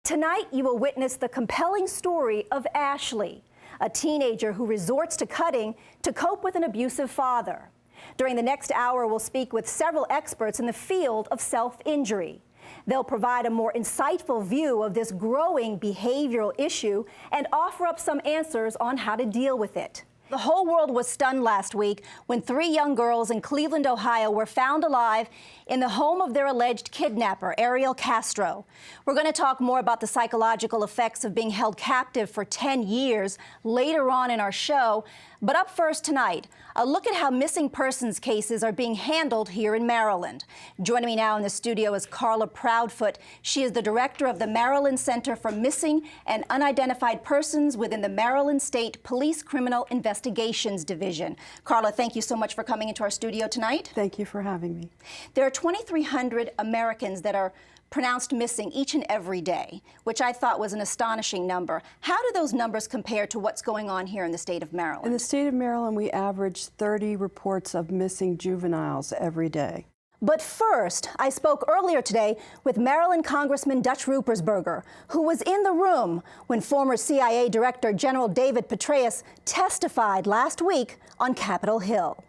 Tonight, you will witness the compelling story of Ashley, a teenager who resorts to cutting to cope with an abusive father. During the next hour, we'll speak with several experts in the field of self-injury. They'll provide a more insightful view of this growing behavioral issue and offer up some answers on how to deal with it. The whole world was stunned last week when 3 young girls in Cleveland, Ohio were found alive in the home of their alleged kidnapper, Ariel Castro. We're going to talk more about the psychological effects of being held captive for 10 years later on in our show. But up first tonight, a look at how missing persons cases are being handled here in Maryland. Joining me now in the studio is Carla Proudfoot. She is the director of the Maryland Center for Missing and Unidentified Persons within the Maryland State Police Criminal Investigations Division. Carla, thank you so much for coming into our studio tonight. Thank you for having me. There are 2,300 Americans that are pronounced missing each and every day, which I thought was an astonishing number. How do those numbers compare to what's going on here in the state of Maryland? In the state of Maryland, we average 30 reports of missing juveniles every day. But first, I spoke earlier today with Maryland Congressman Dutch Ruppersberger, who was in the room when former CIA Director General David Petraeus testified last week on Capitol Hill.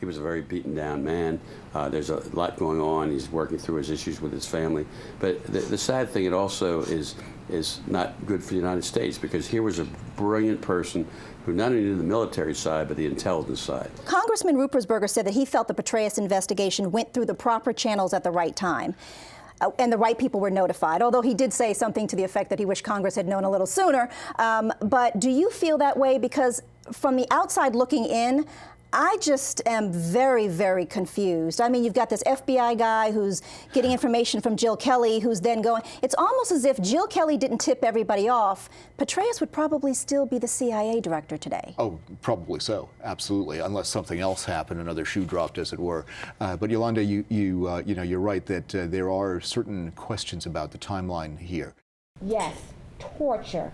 He was a very beaten down man. There's a lot going on. He's working through his issues with his family. But the sad thing, it also is not good for the United States, because here was a brilliant person who not only knew the military side, but the intelligence side. Congressman Ruppersberger said that he felt the Petraeus investigation went through the proper channels at the right time. And the right people were notified, although he did say something to the effect that he wished Congress had known a little sooner. But do you feel that way? Because from the outside looking in, I just am very, very confused. I mean, you've got this FBI guy who's getting information from Jill Kelly, who's then going. It's almost as if Jill Kelly didn't tip everybody off. Petraeus would probably still be the CIA director today. Oh, probably so. Absolutely, unless something else happened, another shoe dropped, as it were. But Yolanda, you're right that there are certain questions about the timeline here. Yes, torture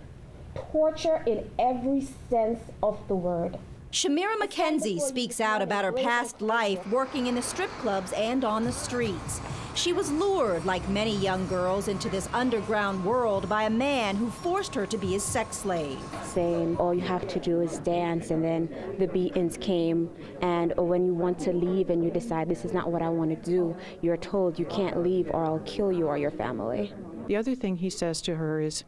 in every sense of the word. Shamira McKenzie speaks out about her past life working in the strip clubs and on the streets. She was lured, like many young girls, into this underground world by a man who forced her to be his sex slave. Saying all you have to do is dance, and then the beatings came, and when you want to leave and you decide this is not what I want to do, you're told you can't leave or I'll kill you or your family. The other thing he says to her is,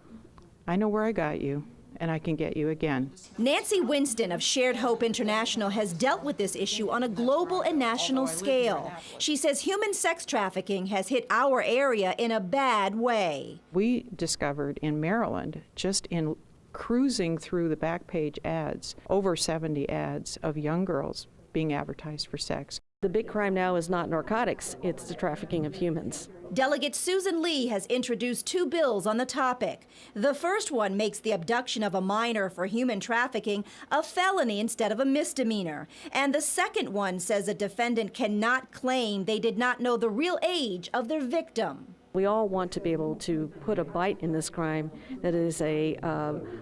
I know where I got you, and I can get you again. Nancy Winston of Shared Hope International has dealt with this issue on a global and national scale. She says human sex trafficking has hit our area in a bad way. We discovered in Maryland, just in cruising through the back page ads, over 70 ads of young girls being advertised for sex. The big crime now is not narcotics, it's the trafficking of humans. Delegate Susan Lee has introduced 2 bills on the topic. The first one makes the abduction of a minor for human trafficking a felony instead of a misdemeanor. And the second one says a defendant cannot claim they did not know the real age of their victim. We all want to be able to put a bite in this crime that is a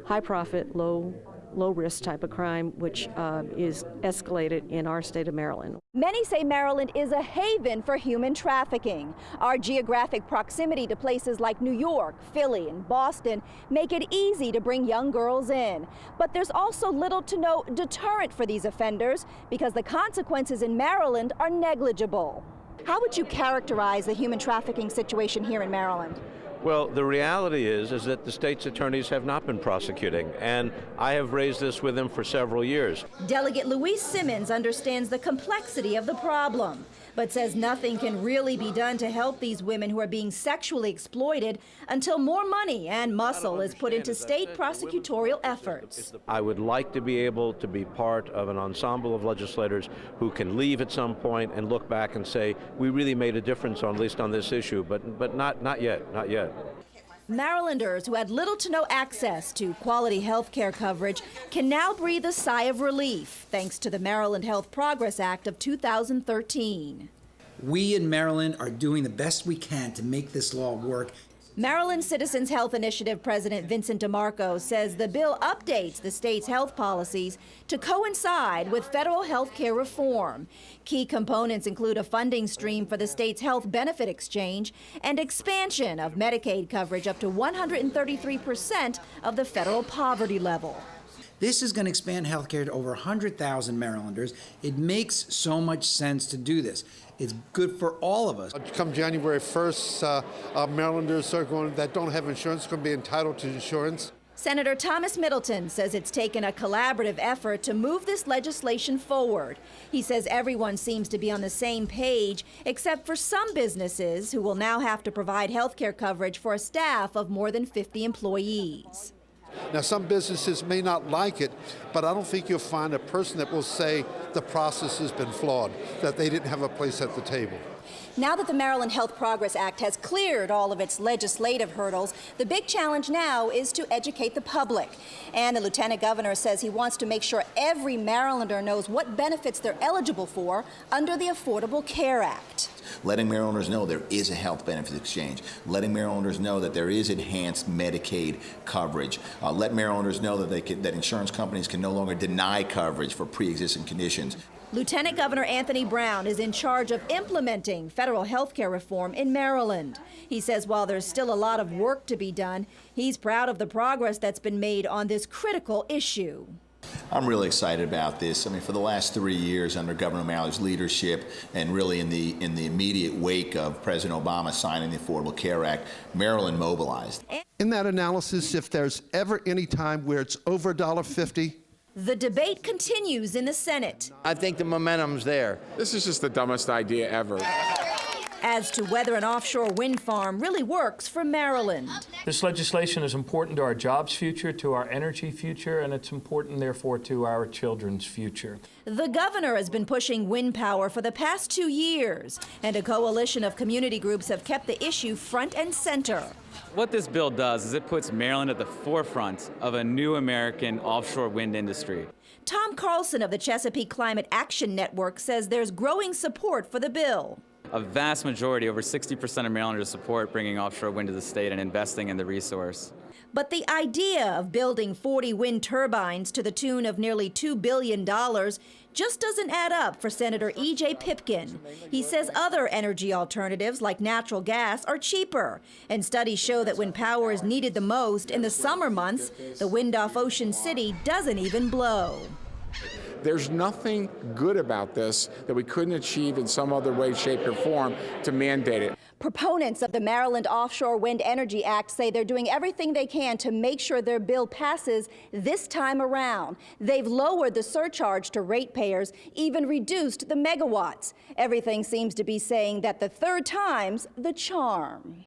high profit, low risk type of crime, which is escalated in our state of Maryland. Many say Maryland is a haven for human trafficking. Our geographic proximity to places like New York, Philly, and Boston make it easy to bring young girls in. But there's also little to no deterrent for these offenders because the consequences in Maryland are negligible. How would you characterize the human trafficking situation here in Maryland? Well, the reality is that the state's attorneys have not been prosecuting, and I have raised this with them for several years. Delegate Louise Simmons understands the complexity of the problem, but says nothing can really be done to help these women who are being sexually exploited until more money and muscle is put into state prosecutorial efforts. I would like to be able to be part of an ensemble of legislators who can leave at some point and look back and say, we really made a difference at least on this issue, but not yet, not yet. Marylanders who had little to no access to quality health care coverage can now breathe a sigh of relief thanks to the Maryland Health Progress Act of 2013. We in Maryland are doing the best we can to make this law work. Maryland Citizens Health Initiative President Vincent DeMarco says the bill updates the state's health policies to coincide with federal health care reform. Key components include a funding stream for the state's health benefit exchange and expansion of Medicaid coverage up to 133% of the federal poverty level. This is going to expand health care to over 100,000 Marylanders. It makes so much sense to do this. It's good for all of us. Come January 1st, Marylanders that don't have insurance are going to be entitled to insurance. Senator Thomas Middleton says it's taken a collaborative effort to move this legislation forward. He says everyone seems to be on the same page, except for some businesses who will now have to provide health care coverage for a staff of more than 50 employees. Now, some businesses may not like it, but I don't think you'll find a person that will say the process has been flawed, that they didn't have a place at the table. Now that the Maryland Health Progress Act has cleared all of its legislative hurdles, the big challenge now is to educate the public. And the lieutenant governor says he wants to make sure every Marylander knows what benefits they're eligible for under the Affordable Care Act. Letting Marylanders know there is a health benefits exchange. Letting Marylanders know that there is enhanced Medicaid coverage. Let Marylanders know that insurance companies can no longer deny coverage for pre-existing conditions. Lieutenant Governor Anthony Brown is in charge of implementing federal health care reform in Maryland. He says while there's still a lot of work to be done, he's proud of the progress that's been made on this critical issue. I'm really excited about this. I mean, for the last 3 years under Governor Malloy's leadership and really in the immediate wake of President Obama signing the Affordable Care Act, Maryland mobilized. In that analysis, if there's ever any time where it's over $1.50, the debate continues in the Senate. I think the momentum's there. This is just the dumbest idea ever. As to whether an offshore wind farm really works for Maryland. This legislation is important to our jobs future, to our energy future, and it's important, therefore, to our children's future. The governor has been pushing wind power for the past 2 years, and a coalition of community groups have kept the issue front and center. What this bill does is it puts Maryland at the forefront of a new American offshore wind industry. Tom Carlson of the Chesapeake Climate Action Network says there's growing support for the bill. A vast majority, over 60% of Marylanders support bringing offshore wind to the state and investing in the resource. But the idea of building 40 wind turbines to the tune of nearly $2 billion just doesn't add up for Senator E.J. Pipkin. He says other energy alternatives like natural gas are cheaper, and studies show that when power is needed the most in the summer months, the wind off Ocean City doesn't even blow. There's nothing good about this that we couldn't achieve in some other way, shape, or form to mandate it. Proponents of the Maryland Offshore Wind Energy Act say they're doing everything they can to make sure their bill passes this time around. They've lowered the surcharge to ratepayers, even reduced the megawatts. Everything seems to be saying that the third time's the charm.